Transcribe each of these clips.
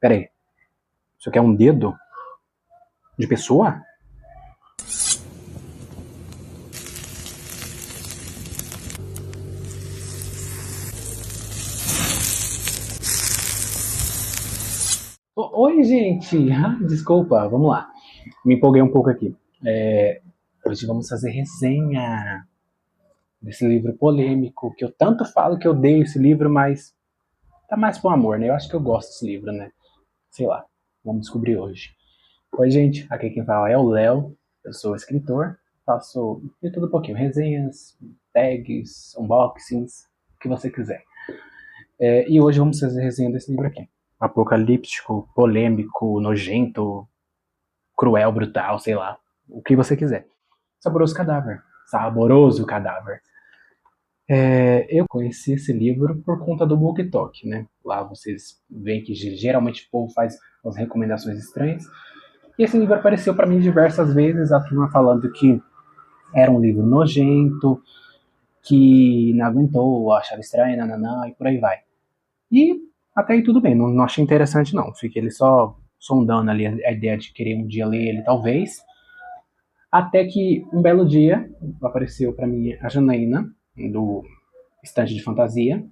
Pera aí. Isso aqui é um dedo de pessoa? Oi, gente! Desculpa, vamos lá. Me empolguei um pouco aqui. Hoje vamos fazer resenha desse livro polêmico, que eu tanto falo que eu odeio esse livro, mas tá mais pro amor, né? Eu acho que eu gosto desse livro, né? Sei lá, vamos descobrir hoje. Oi, gente, aqui quem fala é o Léo, eu sou escritor, faço de tudo um pouquinho, resenhas, tags, unboxings, o que você quiser. E hoje vamos fazer resenha desse livro aqui. Apocalíptico, polêmico, nojento, cruel, brutal, sei lá, o que você quiser. Saboroso Cadáver. Saboroso Cadáver. Eu conheci esse livro por conta do BookTok, né? Lá vocês veem que geralmente o povo faz umas recomendações estranhas. E esse livro apareceu para mim diversas vezes, a turma falando que era um livro nojento, que não aguentou, achava estranho, nananã, e por aí vai. E até aí tudo bem, não achei interessante não. Fiquei ele só sondando ali a ideia de querer um dia ler ele, talvez. Até que um belo dia apareceu para mim a Janaína, do Estante de Fantasia,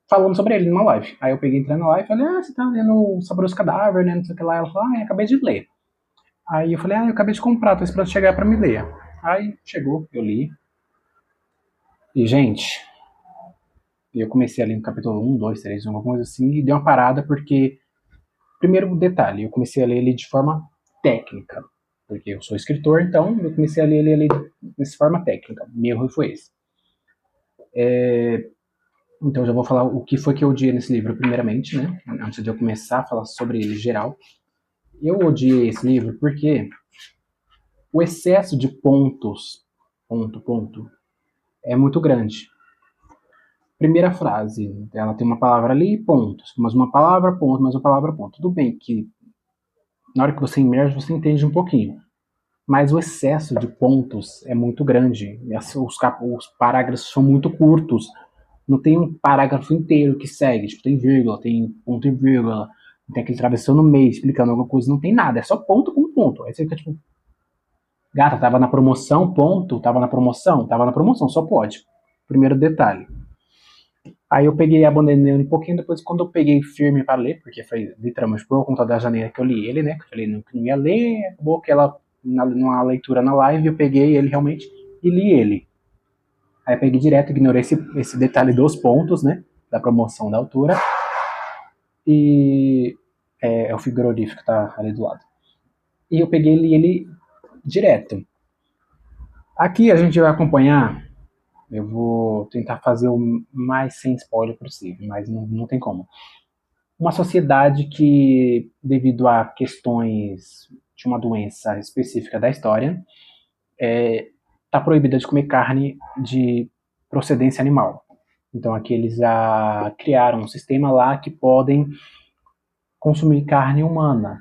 falando sobre ele numa live. Aí eu peguei, entrei na live e falei, você tá lendo o Saboroso Cadáver, né, não sei o que lá. Ela falou, acabei de ler. Aí eu falei, eu acabei de comprar, tô esperando chegar pra me ler. Aí chegou, eu li. E, gente, eu comecei a ler no capítulo 1, 2, 3, alguma coisa assim, e dei uma parada porque, primeiro detalhe, eu comecei a ler ele de forma técnica. Porque eu sou escritor, então eu comecei a ler ele de forma técnica. Meu erro foi esse. Então eu já vou falar o que foi que eu odiei nesse livro, primeiramente, né? Antes de eu começar a falar sobre ele geral. Eu odiei esse livro porque o excesso de pontos, ponto, é muito grande. Primeira frase, ela tem uma palavra ali, pontos, mais uma palavra, ponto, mais uma palavra, ponto. Tudo bem que na hora que você imerge, você entende um pouquinho. Mas o excesso de pontos é muito grande. Os parágrafos são muito curtos. Não tem um parágrafo inteiro que segue. Tipo, tem vírgula, tem ponto e vírgula, tem aquele travessão no meio explicando alguma coisa. Não tem nada, é só ponto com ponto. Aí você fica tipo, gata, tava na promoção, ponto, tava na promoção, só pode. Primeiro detalhe. Aí eu peguei e abandonei um pouquinho, depois quando eu peguei firme para ler, porque foi literalmente por conta da janeira que eu li ele, né, que eu falei que não ia ler, acabou que ela, numa leitura na live, eu peguei ele realmente e li ele. Aí eu peguei direto, ignorei esse detalhe dos pontos, né, da promoção da altura, e é o frigorífico que tá ali do lado. E eu peguei e li ele direto. Aqui a gente vai acompanhar. Eu vou tentar fazer o mais sem spoiler possível, mas não tem como. Uma sociedade que, devido a questões de uma doença específica da história, está proibida de comer carne de procedência animal. Então aqui eles criaram um sistema lá que podem consumir carne humana.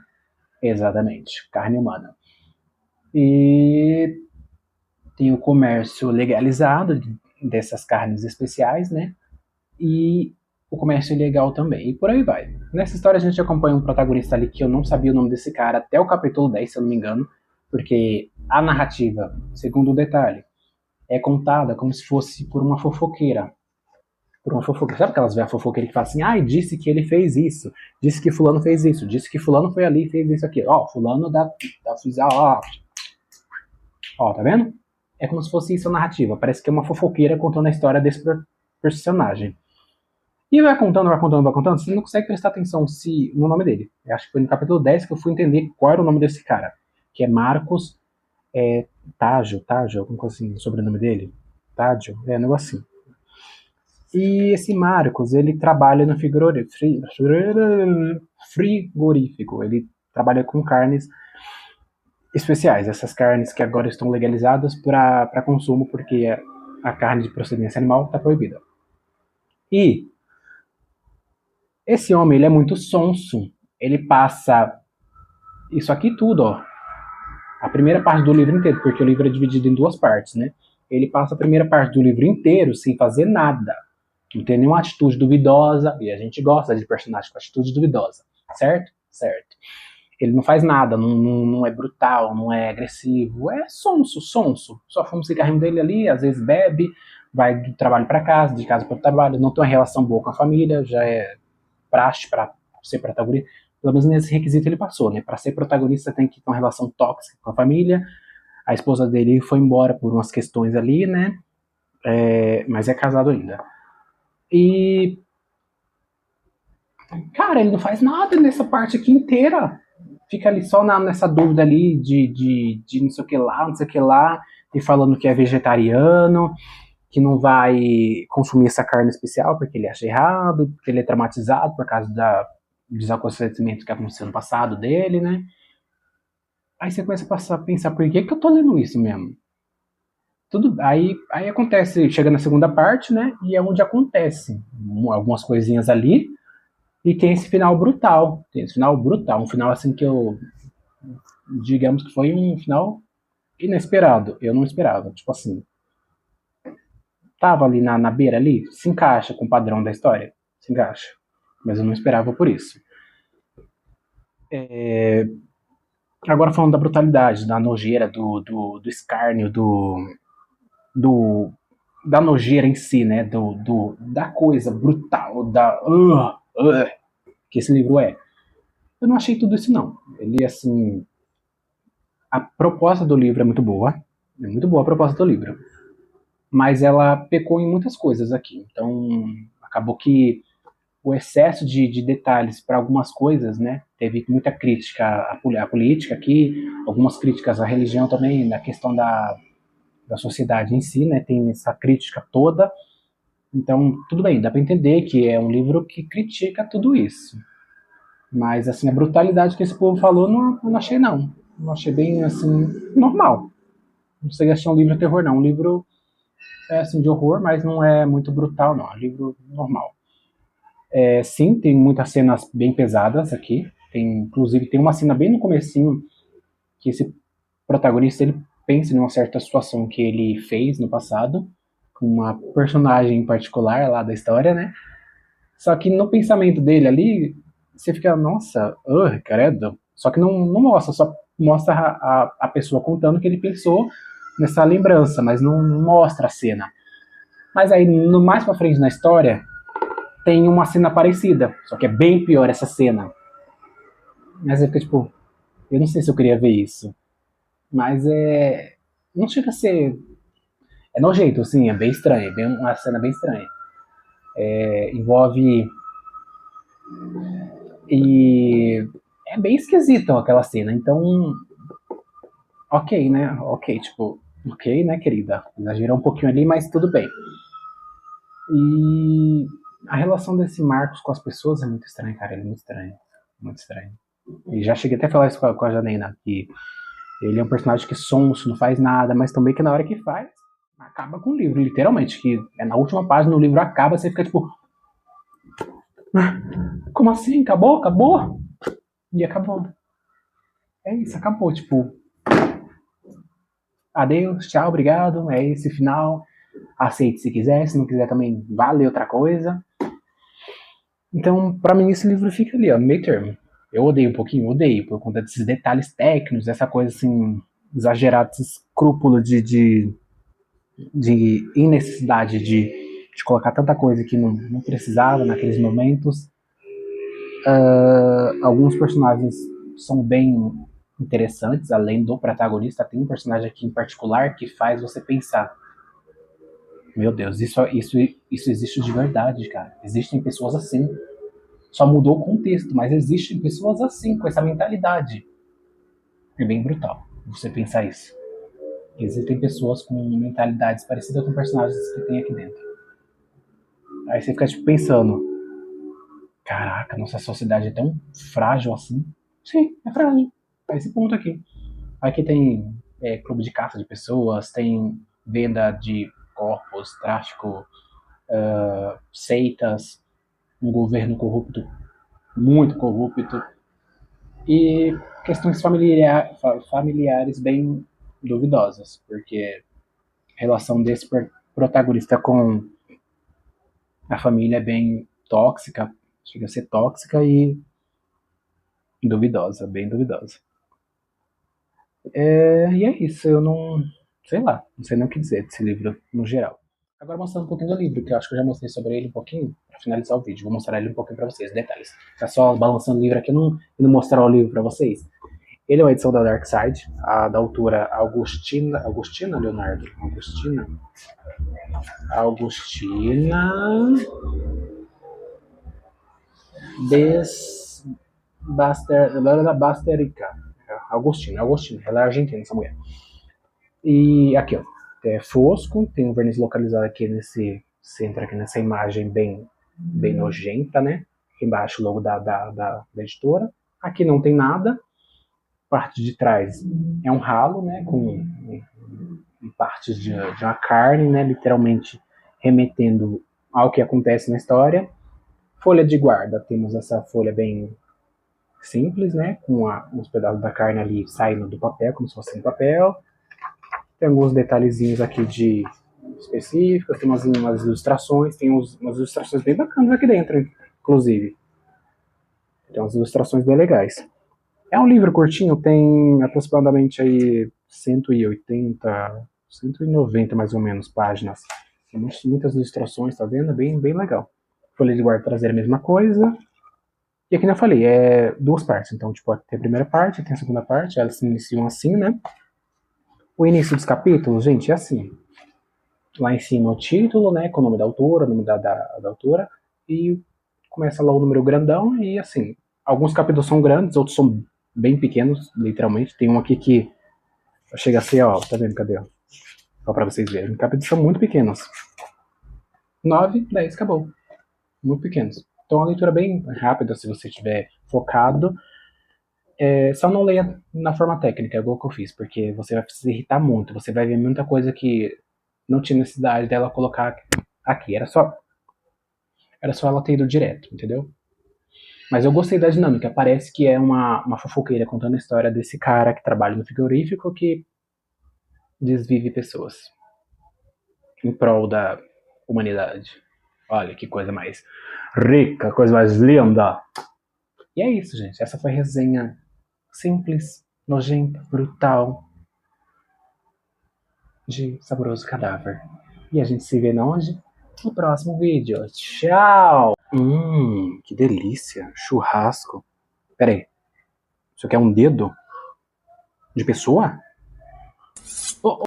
Exatamente, carne humana. E tem o comércio legalizado dessas carnes especiais, né? E o comércio ilegal também. E por aí vai. Nessa história a gente acompanha um protagonista ali que eu não sabia o nome desse cara até o capítulo 10, se eu não me engano, porque a narrativa, segundo o detalhe, é contada como se fosse por uma fofoqueira. Por uma fofoqueira. Sabe aquelas velhas fofoqueiras que falam assim, disse que ele fez isso, disse que fulano fez isso, disse que fulano foi ali e fez isso aqui. Fulano da tá vendo? É como se fosse isso a narrativa. Parece que é uma fofoqueira contando a história desse personagem. E vai contando, você não consegue prestar atenção no nome dele. Eu acho que foi no capítulo 10 que eu fui entender qual era o nome desse cara. Que é Marcos Taggio, alguma coisa assim, o sobrenome dele. Taggio, um negócio assim. E esse Marcos, ele trabalha no frigorífico. Ele trabalha com carnes especiais. Essas carnes que agora estão legalizadas para consumo, porque a carne de procedência animal está proibida. E esse homem, ele é muito sonso. Ele passa isso aqui tudo, a primeira parte do livro inteiro, porque o livro é dividido em duas partes, né? Ele passa a primeira parte do livro inteiro sem fazer nada. Não tem nenhuma atitude duvidosa, e a gente gosta de personagem com atitude duvidosa, certo? Certo. Ele não faz nada, não é brutal, não é agressivo, é sonso, sonso. Só fuma um cigarrinho dele ali, às vezes bebe, vai do trabalho para casa, de casa para o trabalho, não tem uma relação boa com a família, já é praxe para ser protagonista. Pelo menos nesse requisito ele passou, né? Para ser protagonista tem que ter uma relação tóxica com a família. A esposa dele foi embora por umas questões ali, né? Mas é casado ainda. E, cara, ele não faz nada nessa parte aqui inteira. Fica ali só nessa dúvida ali de não sei o que lá, não sei o que lá, e falando que é vegetariano, que não vai consumir essa carne especial porque ele acha errado, porque ele é traumatizado por causa dos acontecimentos que aconteceram no passado dele, né? Aí você começa a pensar, por que eu tô lendo isso mesmo? Tudo, aí acontece, chega na segunda parte, né? E é onde acontece algumas coisinhas ali, e tem esse final brutal. Tem esse final brutal, um final assim que eu, digamos que foi um final inesperado. Eu não esperava, tipo assim, tava ali na beira ali, se encaixa com o padrão da história, se encaixa. Mas eu não esperava por isso. Agora falando da brutalidade, da nojeira, do escárnio, do da nojeira em si, né? Da coisa brutal, que esse livro é. Eu não achei tudo isso, não. Ele, assim. A proposta do livro é muito boa a proposta do livro, mas ela pecou em muitas coisas aqui. Então, acabou que o excesso de detalhes para algumas coisas, né? Teve muita crítica à política aqui, algumas críticas à religião também, na questão da sociedade em si, né? Tem essa crítica toda. Então, tudo bem, dá para entender que é um livro que critica tudo isso. Mas, assim, a brutalidade que esse povo falou, não achei, não. Não achei bem, assim, normal. Não sei se é um livro de terror, não. Um livro, assim, de horror, mas não é muito brutal, não. É um livro normal. Sim, tem muitas cenas bem pesadas aqui. Inclusive, tem uma cena bem no comecinho que esse protagonista, ele pensa em uma certa situação que ele fez no passado, com uma personagem em particular lá da história, né? Só que no pensamento dele ali, você fica, nossa, credo. Só que não mostra, só mostra a pessoa contando que ele pensou nessa lembrança, mas não mostra a cena. Mas aí, no mais pra frente na história, tem uma cena parecida, só que é bem pior essa cena. Mas aí fica tipo, eu não sei se eu queria ver isso. Mas é. Não chega a ser. É nojento, assim, é bem estranho, é bem, uma cena bem estranha. Envolve. E é bem esquisito aquela cena, então. Ok, né? Ok, tipo, ok, né, querida? Exagerou um pouquinho ali, mas tudo bem. E a relação desse Marcos com as pessoas é muito estranha, cara. Ele é muito estranho. Muito estranho. E já cheguei até a falar isso com a Janina, que ele é um personagem que sonso, não faz nada, mas também que na hora que faz, acaba com o livro, literalmente. Que é na última página, o livro acaba, você fica tipo. Como assim? Acabou? Acabou? E acabou. É isso, acabou. Tipo, adeus, tchau, obrigado. É esse final. Aceite se quiser, se não quiser também vale outra coisa. Então, pra mim, esse livro fica ali, ó, meio termo. Eu odeio um pouquinho, odeio, por conta desses detalhes técnicos, essa coisa assim, exagerada, esse escrúpulo de innecessidade de colocar tanta coisa que não precisava naqueles momentos. Alguns personagens são bem interessantes, além do protagonista, tem um personagem aqui em particular que faz você pensar. Meu Deus, isso existe de verdade, cara. Existem pessoas assim. Só mudou o contexto, mas existem pessoas assim, com essa mentalidade. É bem brutal você pensar isso. Existem pessoas com mentalidades parecidas com personagens que tem aqui dentro. Aí você fica tipo pensando, caraca, nossa sociedade é tão frágil assim. Sim, é frágil. É esse ponto aqui. Aqui tem clube de caça de pessoas, tem venda de corpos, tráfico, seitas, um governo corrupto, muito corrupto, e questões familiares bem duvidosas, porque a relação desse protagonista com A família é bem tóxica, chega a ser tóxica e duvidosa, bem duvidosa. E é isso, eu não. Sei lá, não sei nem o que dizer desse livro no geral. Agora mostrando um pouquinho do livro, que eu acho que eu já mostrei sobre ele um pouquinho, pra finalizar o vídeo. Vou mostrar ele um pouquinho pra vocês, detalhes. Tá só balançando o livro aqui e não mostrar o livro pra vocês. Ele é uma edição da Dark Side, da autora Augustina Leonardo. Augustina Des Basterica. Augustina, ela é argentina, essa mulher. E aqui, ó, é fosco, tem um verniz localizado aqui nesse centro, aqui nessa imagem bem nojenta, né? Embaixo logo da editora. Aqui não tem nada. Parte de trás é um ralo, né? Com partes de uma carne, né? Literalmente remetendo ao que acontece na história. Folha de guarda, temos essa folha bem simples, né? Com uns pedaços da carne ali saindo do papel, como se fosse um papel. Tem alguns detalhezinhos aqui de específicos, tem umas ilustrações, tem umas ilustrações bem bacanas aqui dentro, inclusive. Tem umas ilustrações bem legais. É um livro curtinho, tem aproximadamente aí 180, 190 mais ou menos páginas. Tem muitas ilustrações, tá vendo? Bem legal. Folha de guarda traseira a mesma coisa. E aqui eu falei, é duas partes. Então, tipo, tem a primeira parte, tem a segunda parte, elas se iniciam assim, né? O início dos capítulos, gente, é assim. Lá em cima o título, né, com o nome da autora, o nome da autora, e começa lá o número grandão, e assim, alguns capítulos são grandes, outros são bem pequenos, literalmente. Tem um aqui que chega a ser, ó, tá vendo, cadê? Só pra vocês verem. Os capítulos são muito pequenos. 9, 10, acabou. Muito pequenos. Então, é uma leitura bem rápida, se você estiver focado. Só não leia na forma técnica, igual que eu fiz, porque você vai se irritar muito. Você vai ver muita coisa que não tinha necessidade dela colocar aqui. Era só ela ter ido direto, entendeu? Mas eu gostei da dinâmica. Parece que é uma fofoqueira contando a história desse cara que trabalha no frigorífico que desvive pessoas em prol da humanidade. Olha que coisa mais rica, coisa mais linda. E é isso, gente. Essa foi a resenha simples, nojenta, brutal de Saboroso Cadáver. E a gente se vê onde? No próximo vídeo. Tchau! Que delícia. Churrasco. Pera aí. Isso aqui é um dedo? De pessoa? Oh,